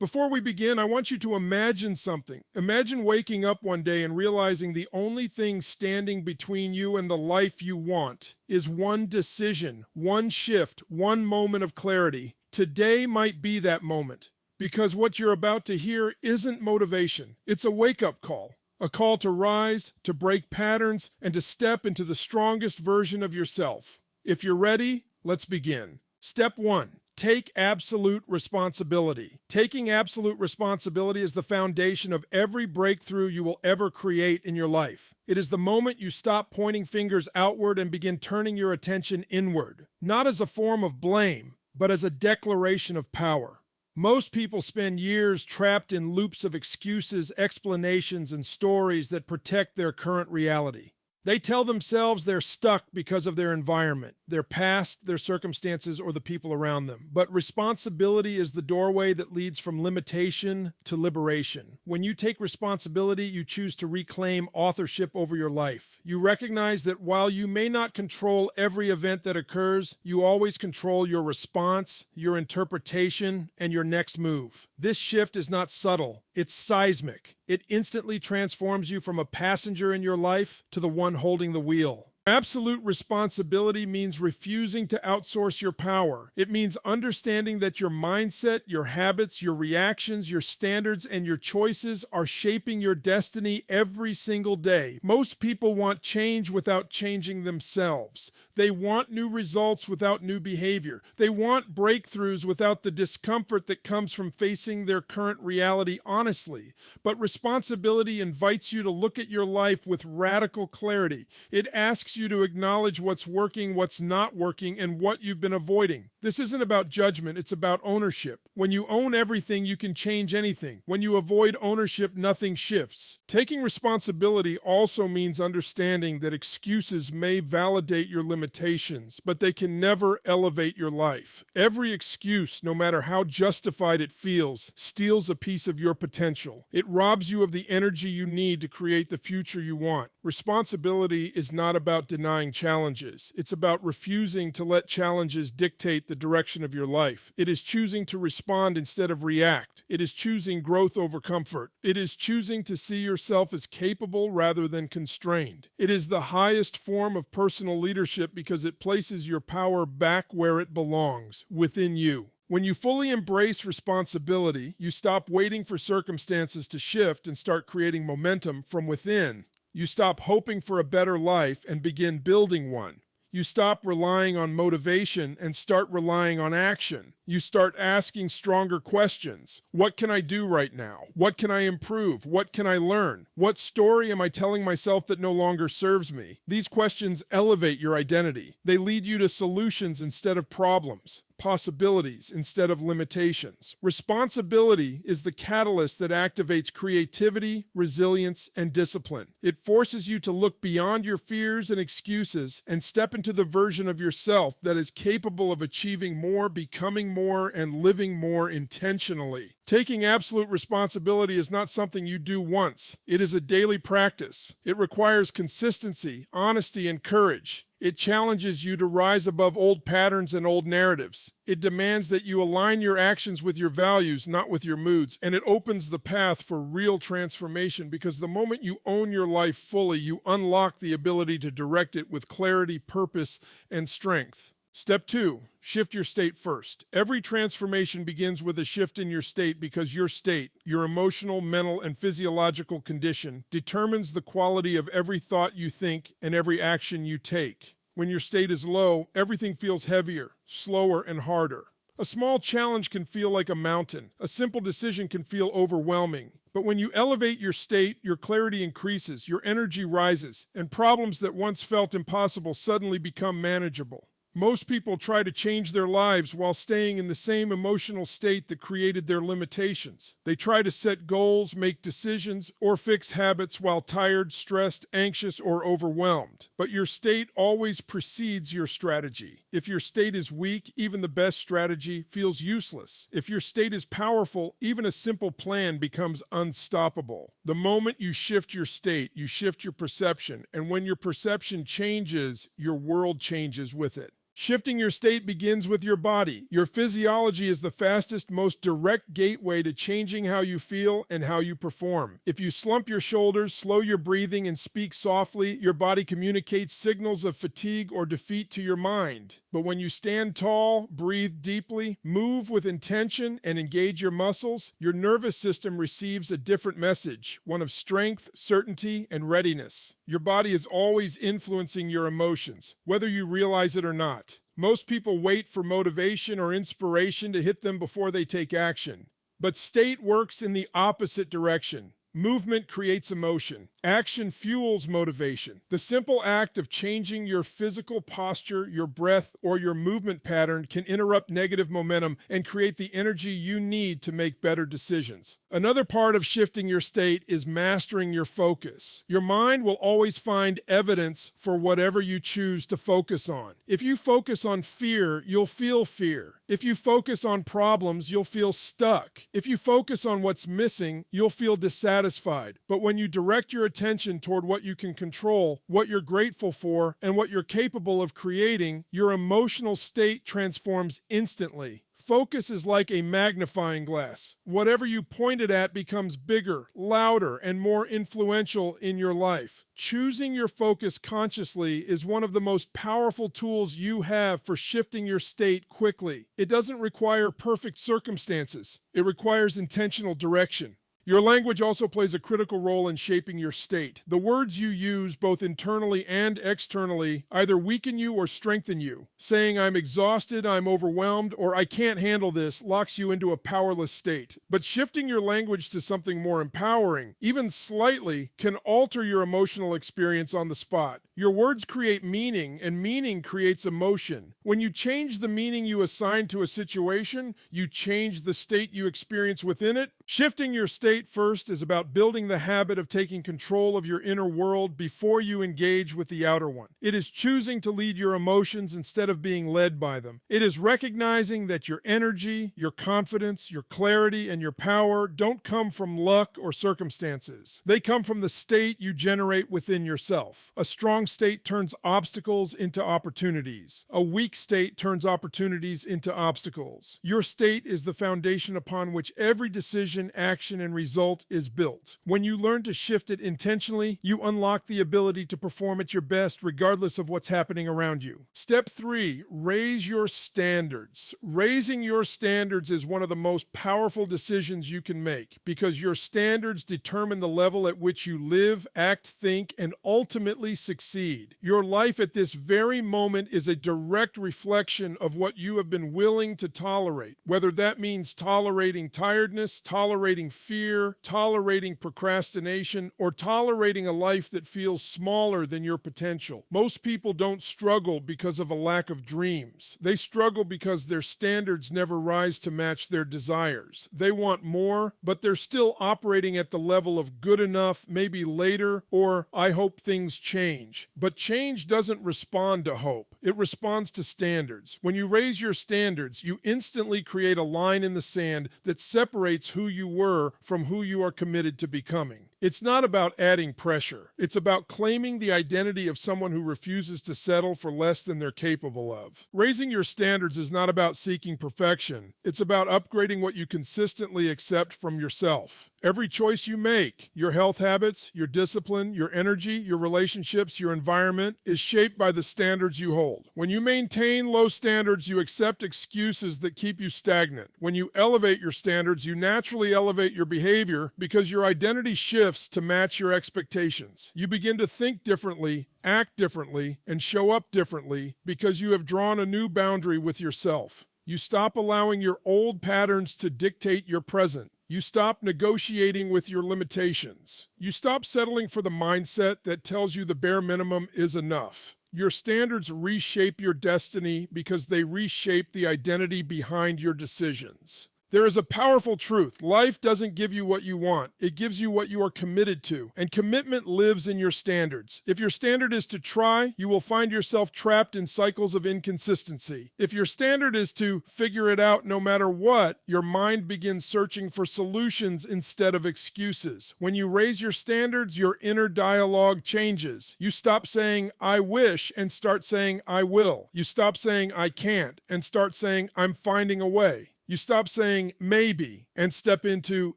Before we begin, I want you to imagine something. Imagine waking up one day and realizing the only thing standing between you and the life you want is one decision, one shift, one moment of clarity. Today might be that moment, because what you're about to hear isn't motivation. It's a wake-up call. A call to rise, to break patterns, and to step into the strongest version of yourself. If you're ready, let's begin. Step 1. Take absolute responsibility. Taking absolute responsibility is the foundation of every breakthrough you will ever create in your life. It is the moment you stop pointing fingers outward and begin turning your attention inward, not as a form of blame, but as a declaration of power. Most people spend years trapped in loops of excuses, explanations, and stories that protect their current reality. They tell themselves they're stuck because of their environment, their past, their circumstances, or the people around them. But responsibility is the doorway that leads from limitation to liberation. When you take responsibility, you choose to reclaim authorship over your life. You recognize that while you may not control every event that occurs, you always control your response, your interpretation, and your next move. This shift is not subtle, it's seismic. It instantly transforms you from a passenger in your life to the one holding the wheel. Absolute responsibility means refusing to outsource your power. It means understanding that your mindset, your habits, your reactions, your standards, and your choices are shaping your destiny every single day. Most people want change without changing themselves. They want new results without new behavior. They want breakthroughs without the discomfort that comes from facing their current reality honestly. But responsibility invites you to look at your life with radical clarity. It asks you to acknowledge what's working, what's not working, and what you've been avoiding. This isn't about judgment, it's about ownership. When you own everything, you can change anything. When you avoid ownership, nothing shifts. Taking responsibility also means understanding that excuses may validate your limitations, but they can never elevate your life. Every excuse, no matter how justified it feels, steals a piece of your potential. It robs you of the energy you need to create the future you want. Responsibility is not about denying challenges. It's about refusing to let challenges dictate the direction of your life. It is choosing to respond instead of react. It is choosing growth over comfort. It is choosing to see yourself as capable rather than constrained. It is the highest form of personal leadership because it places your power back where it belongs, within you. When you fully embrace responsibility, you stop waiting for circumstances to shift and start creating momentum from within. You stop hoping for a better life and begin building one. You stop relying on motivation and start relying on action. You start asking stronger questions. What can I do right now? What can I improve? What can I learn? What story am I telling myself that no longer serves me? These questions elevate your identity. They lead you to solutions instead of problems, possibilities instead of limitations. Responsibility is the catalyst that activates creativity, resilience, and discipline. It forces you to look beyond your fears and excuses and step into the version of yourself that is capable of achieving more, becoming more, and living more intentionally. Taking absolute responsibility is not something you do once. It is a daily practice. It requires consistency, honesty, and courage. It challenges you to rise above old patterns and old narratives. It demands that you align your actions with your values, not with your moods. And it opens the path for real transformation because the moment you own your life fully, you unlock the ability to direct it with clarity, purpose, and strength. Step 2, shift your state first. Every transformation begins with a shift in your state because your state, your emotional, mental, and physiological condition, determines the quality of every thought you think and every action you take. When your state is low, everything feels heavier, slower, and harder. A small challenge can feel like a mountain. A simple decision can feel overwhelming. But when you elevate your state, your clarity increases, your energy rises, and problems that once felt impossible suddenly become manageable. Most people try to change their lives while staying in the same emotional state that created their limitations. They try to set goals, make decisions, or fix habits while tired, stressed, anxious, or overwhelmed. But your state always precedes your strategy. If your state is weak, even the best strategy feels useless. If your state is powerful, even a simple plan becomes unstoppable. The moment you shift your state, you shift your perception, and when your perception changes, your world changes with it. Shifting your state begins with your body. Your physiology is the fastest, most direct gateway to changing how you feel and how you perform. If you slump your shoulders, slow your breathing, and speak softly, your body communicates signals of fatigue or defeat to your mind. But when you stand tall, breathe deeply, move with intention, and engage your muscles, your nervous system receives a different message, one of strength, certainty, and readiness. Your body is always influencing your emotions, whether you realize it or not. Most people wait for motivation or inspiration to hit them before they take action. But state works in the opposite direction. Movement creates emotion. Action fuels motivation. The simple act of changing your physical posture, your breath, or your movement pattern can interrupt negative momentum and create the energy you need to make better decisions. Another part of shifting your state is mastering your focus. Your mind will always find evidence for whatever you choose to focus on. If you focus on fear, you'll feel fear. If you focus on problems, you'll feel stuck. If you focus on what's missing, you'll feel dissatisfied. But when you direct your attention toward what you can control, what you're grateful for, and what you're capable of creating, your emotional state transforms instantly. Focus is like a magnifying glass. Whatever you point it at becomes bigger, louder, and more influential in your life. Choosing your focus consciously is one of the most powerful tools you have for shifting your state quickly. It doesn't require perfect circumstances. It requires intentional direction. Your language also plays a critical role in shaping your state. The words you use, both internally and externally, either weaken you or strengthen you. Saying "I'm exhausted," "I'm overwhelmed," or "I can't handle this" locks you into a powerless state. But shifting your language to something more empowering, even slightly, can alter your emotional experience on the spot. Your words create meaning, and meaning creates emotion. When you change the meaning you assign to a situation, you change the state you experience within it. Shifting your state first is about building the habit of taking control of your inner world before you engage with the outer one. It is choosing to lead your emotions instead of being led by them. It is recognizing that your energy, your confidence, your clarity, and your power don't come from luck or circumstances. They come from the state you generate within yourself. A strong state turns obstacles into opportunities. A weak state turns opportunities into obstacles. Your state is the foundation upon which every decision, action, and result is built. When you learn to shift it intentionally, you unlock the ability to perform at your best regardless of what's happening around you. Step 3, raise your standards. Raising your standards is one of the most powerful decisions you can make because your standards determine the level at which you live, act, think, and ultimately succeed. Your life at this very moment is a direct reflection of what you have been willing to tolerate, whether that means tolerating tiredness, tolerating fear, tolerating procrastination, or tolerating a life that feels smaller than your potential. Most people don't struggle because of a lack of dreams. They struggle because their standards never rise to match their desires. They want more, but they're still operating at the level of good enough, maybe later, or I hope things change. But change doesn't respond to hope. It responds to standards. When you raise your standards, you instantly create a line in the sand that separates who you were from who you are committed to becoming. It's not about adding pressure. It's about claiming the identity of someone who refuses to settle for less than they're capable of. Raising your standards is not about seeking perfection. It's about upgrading what you consistently accept from yourself. Every choice you make, your health habits, your discipline, your energy, your relationships, your environment, is shaped by the standards you hold. When you maintain low standards, you accept excuses that keep you stagnant. When you elevate your standards, you naturally elevate your behavior because your identity shifts to match your expectations. You begin to think differently, act differently, and show up differently because you have drawn a new boundary with yourself. You stop allowing your old patterns to dictate your present. You stop negotiating with your limitations. You stop settling for the mindset that tells you the bare minimum is enough. Your standards reshape your destiny because they reshape the identity behind your decisions. There is a powerful truth. Life doesn't give you what you want. It gives you what you are committed to. And commitment lives in your standards. If your standard is to try, you will find yourself trapped in cycles of inconsistency. If your standard is to figure it out no matter what, your mind begins searching for solutions instead of excuses. When you raise your standards, your inner dialogue changes. You stop saying, I wish, and start saying, I will. You stop saying, I can't, and start saying, I'm finding a way. You stop saying maybe and step into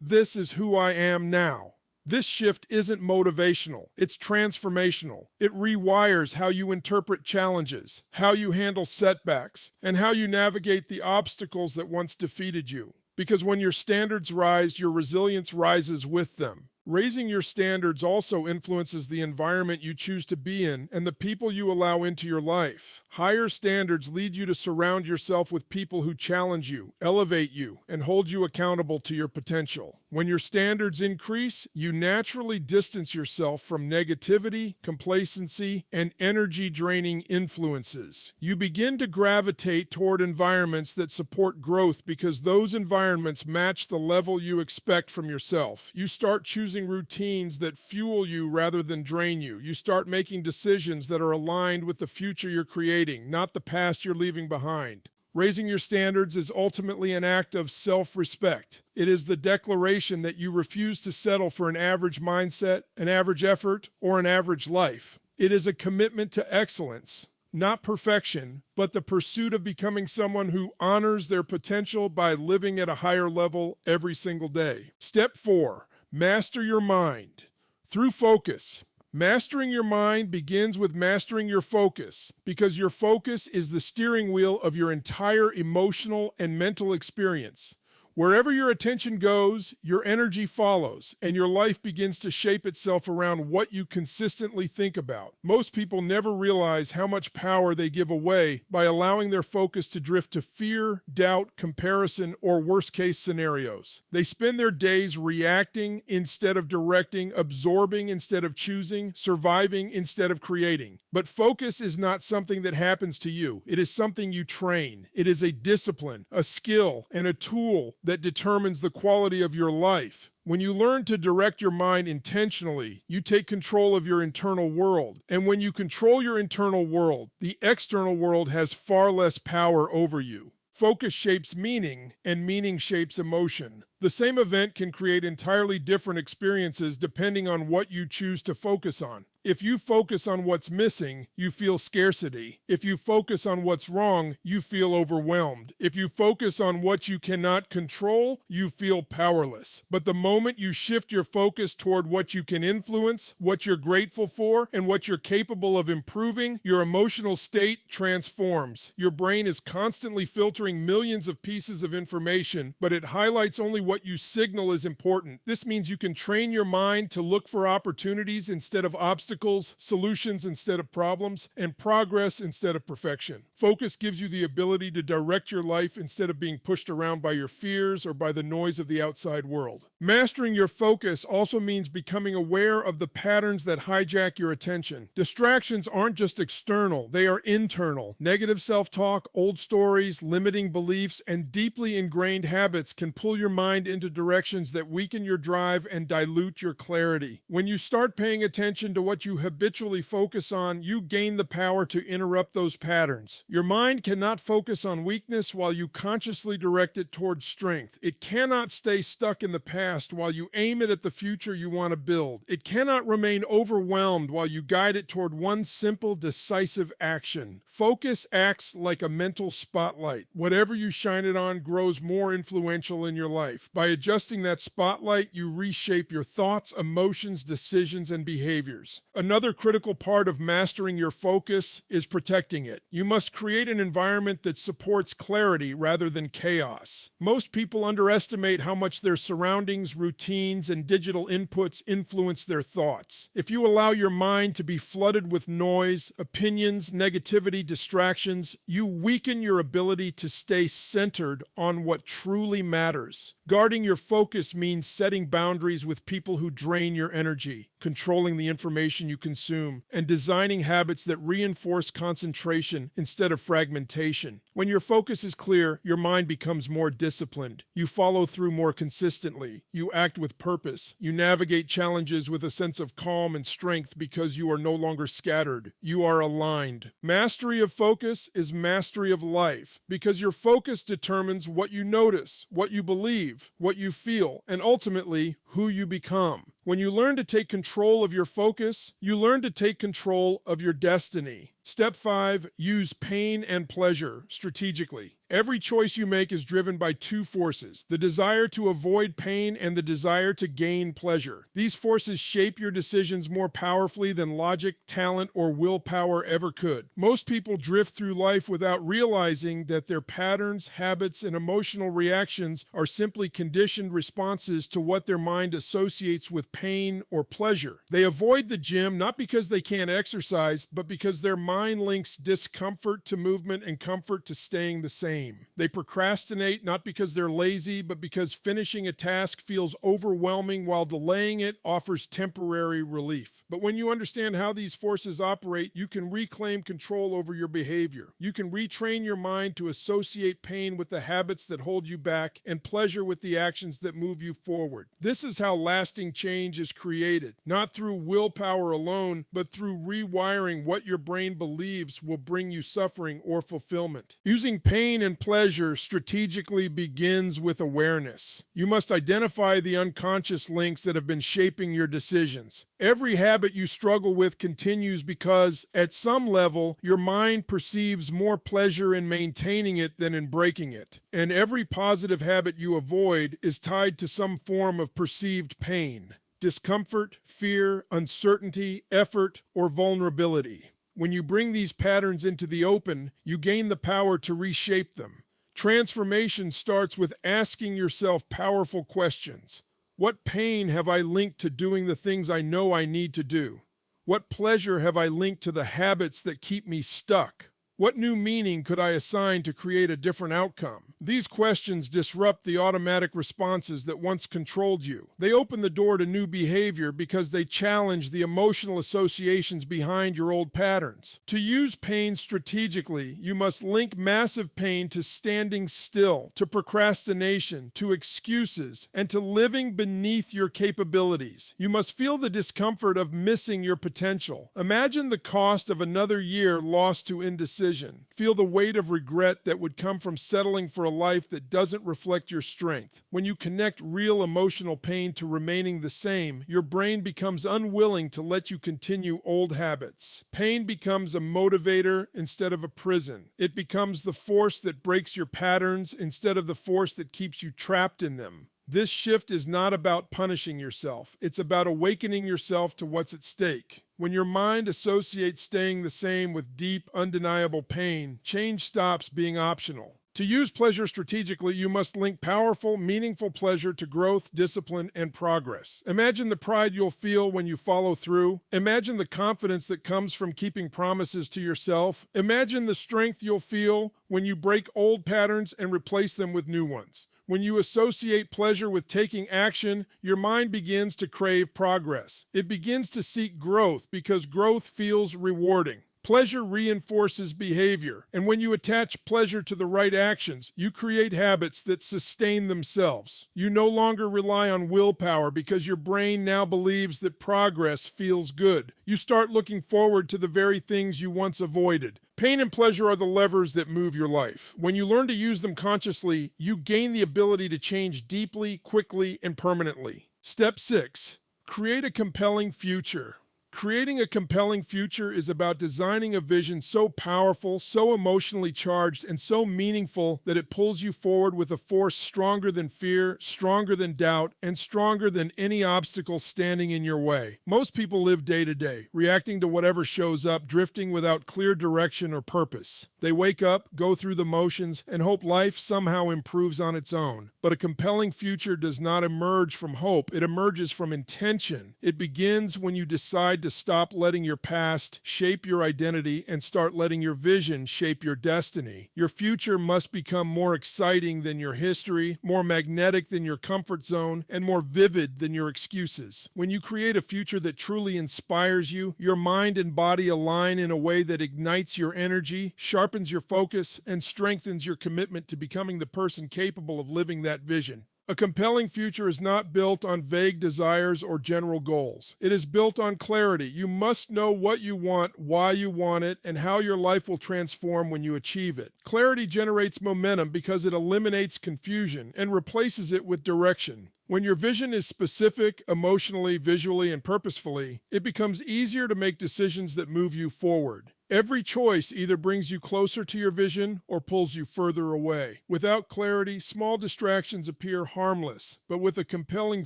this is who I am now. This shift isn't motivational, it's transformational. It rewires how you interpret challenges, how you handle setbacks, and how you navigate the obstacles that once defeated you. Because when your standards rise, your resilience rises with them. Raising your standards also influences the environment you choose to be in and the people you allow into your life. Higher standards lead you to surround yourself with people who challenge you, elevate you, and hold you accountable to your potential. When your standards increase, you naturally distance yourself from negativity, complacency, and energy-draining influences. You begin to gravitate toward environments that support growth because those environments match the level you expect from yourself. You start choosing routines that fuel you rather than drain you. You start making decisions that are aligned with the future you're creating, not the past you're leaving behind. Raising your standards is ultimately an act of self-respect. It is the declaration that you refuse to settle for an average mindset, an average effort, or an average life. It is a commitment to excellence, not perfection, but the pursuit of becoming someone who honors their potential by living at a higher level every single day. Step 4. Master your mind. Through focus. Mastering your mind begins with mastering your focus, because your focus is the steering wheel of your entire emotional and mental experience. Wherever your attention goes, your energy follows, and your life begins to shape itself around what you consistently think about. Most people never realize how much power they give away by allowing their focus to drift to fear, doubt, comparison, or worst-case scenarios. They spend their days reacting instead of directing, absorbing instead of choosing, surviving instead of creating. But focus is not something that happens to you. It is something you train. It is a discipline, a skill, and a tool that determines the quality of your life. When you learn to direct your mind intentionally, you take control of your internal world. And when you control your internal world, the external world has far less power over you. Focus shapes meaning, and meaning shapes emotion. The same event can create entirely different experiences depending on what you choose to focus on. If you focus on what's missing, you feel scarcity. If you focus on what's wrong, you feel overwhelmed. If you focus on what you cannot control, you feel powerless. But the moment you shift your focus toward what you can influence, what you're grateful for, and what you're capable of improving, your emotional state transforms. Your brain is constantly filtering millions of pieces of information, but it highlights only what you signal is important. This means you can train your mind to look for opportunities instead of obstacles, solutions instead of problems, and progress instead of perfection. Focus gives you the ability to direct your life instead of being pushed around by your fears or by the noise of the outside world. Mastering your focus also means becoming aware of the patterns that hijack your attention. Distractions aren't just external, they are internal. Negative self-talk, old stories, limiting beliefs, and deeply ingrained habits can pull your mind into directions that weaken your drive and dilute your clarity. When you start paying attention to what you habitually focus on, you gain the power to interrupt those patterns. Your mind cannot focus on weakness while you consciously direct it towards strength. It cannot stay stuck in the past while you aim it at the future you want to build. It cannot remain overwhelmed while you guide it toward one simple, decisive action. Focus acts like a mental spotlight. Whatever you shine it on grows more influential in your life. By adjusting that spotlight, you reshape your thoughts, emotions, decisions, and behaviors. Another critical part of mastering your focus is protecting it. You must create an environment that supports clarity rather than chaos. Most people underestimate how much their surroundings, routines, and digital inputs influence their thoughts. If you allow your mind to be flooded with noise, opinions, negativity, distractions, you weaken your ability to stay centered on what truly matters. Guarding your focus means setting boundaries with people who drain your energy, controlling the information information you consume, and designing habits that reinforce concentration instead of fragmentation. When your focus is clear, your mind becomes more disciplined. You follow through more consistently. You act with purpose. You navigate challenges with a sense of calm and strength because you are no longer scattered. You are aligned. Mastery of focus is mastery of life because your focus determines what you notice, what you believe, what you feel, and ultimately who you become. When you learn to take control of your focus, you learn to take control of your destiny. Step 5, use pain and pleasure strategically. Every choice you make is driven by two forces, the desire to avoid pain and the desire to gain pleasure. These forces shape your decisions more powerfully than logic, talent, or willpower ever could. Most people drift through life without realizing that their patterns, habits, and emotional reactions are simply conditioned responses to what their mind associates with pain or pleasure. They avoid the gym not because they can't exercise, but because their mind links discomfort to movement and comfort to staying the same. They procrastinate not because they're lazy, but because finishing a task feels overwhelming while delaying it offers temporary relief. But when you understand how these forces operate, you can reclaim control over your behavior. You can retrain your mind to associate pain with the habits that hold you back and pleasure with the actions that move you forward. This is how lasting change is created, not through willpower alone, but through rewiring what your brain believes will bring you suffering or fulfillment. Using pain and pleasure strategically begins with awareness. You must identify the unconscious links that have been shaping your decisions. Every habit you struggle with continues because, at some level, your mind perceives more pleasure in maintaining it than in breaking it. And every positive habit you avoid is tied to some form of perceived pain, discomfort, fear, uncertainty, effort, or vulnerability. When you bring these patterns into the open, you gain the power to reshape them. Transformation starts with asking yourself powerful questions. What pain have I linked to doing the things I know I need to do? What pleasure have I linked to the habits that keep me stuck? What new meaning could I assign to create a different outcome? These questions disrupt the automatic responses that once controlled you. They open the door to new behavior because they challenge the emotional associations behind your old patterns. To use pain strategically, you must link massive pain to standing still, to procrastination, to excuses, and to living beneath your capabilities. You must feel the discomfort of missing your potential. Imagine the cost of another year lost to indecision. Feel the weight of regret that would come from settling for a life that doesn't reflect your strength. When you connect real emotional pain to remaining the same, your brain becomes unwilling to let you continue old habits. Pain becomes a motivator instead of a prison. It becomes the force that breaks your patterns instead of the force that keeps you trapped in them. This shift is not about punishing yourself. It's about awakening yourself to what's at stake. When your mind associates staying the same with deep, undeniable pain, change stops being optional. To use pleasure strategically, you must link powerful, meaningful pleasure to growth, discipline, and progress. Imagine the pride you'll feel when you follow through. Imagine the confidence that comes from keeping promises to yourself. Imagine the strength you'll feel when you break old patterns and replace them with new ones. When you associate pleasure with taking action, your mind begins to crave progress. It begins to seek growth because growth feels rewarding. Pleasure reinforces behavior, and when you attach pleasure to the right actions, you create habits that sustain themselves. You no longer rely on willpower because your brain now believes that progress feels good. You start looking forward to the very things you once avoided. Pain and pleasure are the levers that move your life. When you learn to use them consciously, you gain the ability to change deeply, quickly, and permanently. Step 6. Create a compelling future. Creating a compelling future is about designing a vision so powerful, so emotionally charged, and so meaningful that it pulls you forward with a force stronger than fear, stronger than doubt, and stronger than any obstacle standing in your way. Most people live day to day, reacting to whatever shows up, drifting without clear direction or purpose. They wake up, go through the motions, and hope life somehow improves on its own. But a compelling future does not emerge from hope. It emerges from intention. It begins when you decide decide to stop letting your past shape your identity and start letting your vision shape your destiny. Your future must become more exciting than your history, more magnetic than your comfort zone, and more vivid than your excuses. When you create a future that truly inspires you, your mind and body align in a way that ignites your energy, sharpens your focus, and strengthens your commitment to becoming the person capable of living that vision. A compelling future is not built on vague desires or general goals. It is built on clarity. You must know what you want, why you want it, and how your life will transform when you achieve it. Clarity generates momentum because it eliminates confusion and replaces it with direction. When your vision is specific, emotionally, visually, and purposefully, it becomes easier to make decisions that move you forward. Every choice either brings you closer to your vision or pulls you further away. Without clarity, small distractions appear harmless, but with a compelling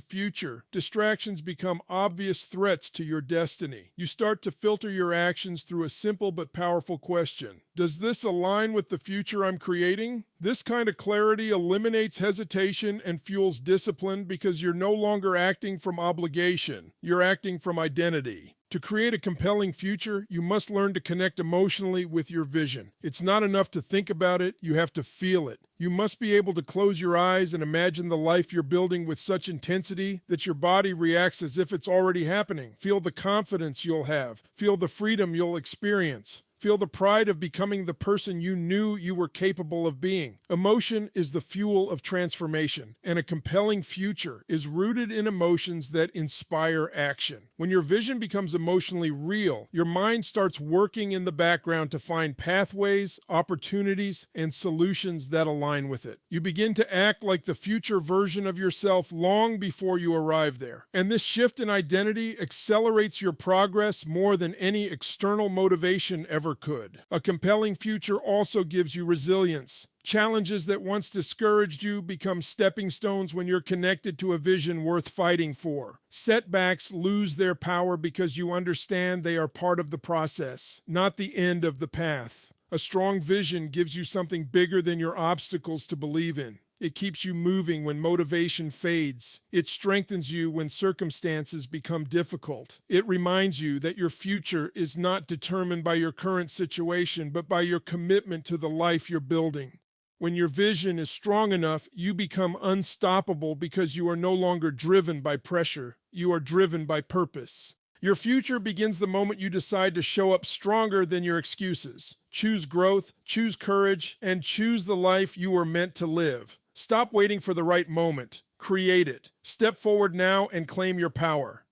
future, distractions become obvious threats to your destiny. You start to filter your actions through a simple but powerful question. Does this align with the future I'm creating? This kind of clarity eliminates hesitation and fuels discipline because you're no longer acting from obligation. You're acting from identity. To create a compelling future, you must learn to connect emotionally with your vision. It's not enough to think about it, you have to feel it. You must be able to close your eyes and imagine the life you're building with such intensity that your body reacts as if it's already happening. Feel the confidence you'll have. Feel the freedom you'll experience. Feel the pride of becoming the person you knew you were capable of being. Emotion is the fuel of transformation, and a compelling future is rooted in emotions that inspire action. When your vision becomes emotionally real, your mind starts working in the background to find pathways, opportunities, and solutions that align with it. You begin to act like the future version of yourself long before you arrive there. And this shift in identity accelerates your progress more than any external motivation ever could. A compelling future also gives you resilience. Challenges that once discouraged you become stepping stones when you're connected to a vision worth fighting for. Setbacks lose their power because you understand they are part of the process, not the end of the path. A strong vision gives you something bigger than your obstacles to believe in. It keeps you moving when motivation fades. It strengthens you when circumstances become difficult. It reminds you that your future is not determined by your current situation, but by your commitment to the life you're building. When your vision is strong enough, you become unstoppable because you are no longer driven by pressure. You are driven by purpose. Your future begins the moment you decide to show up stronger than your excuses. Choose growth, choose courage, and choose the life you were meant to live. Stop waiting for the right moment. Create it. Step forward now and claim your power.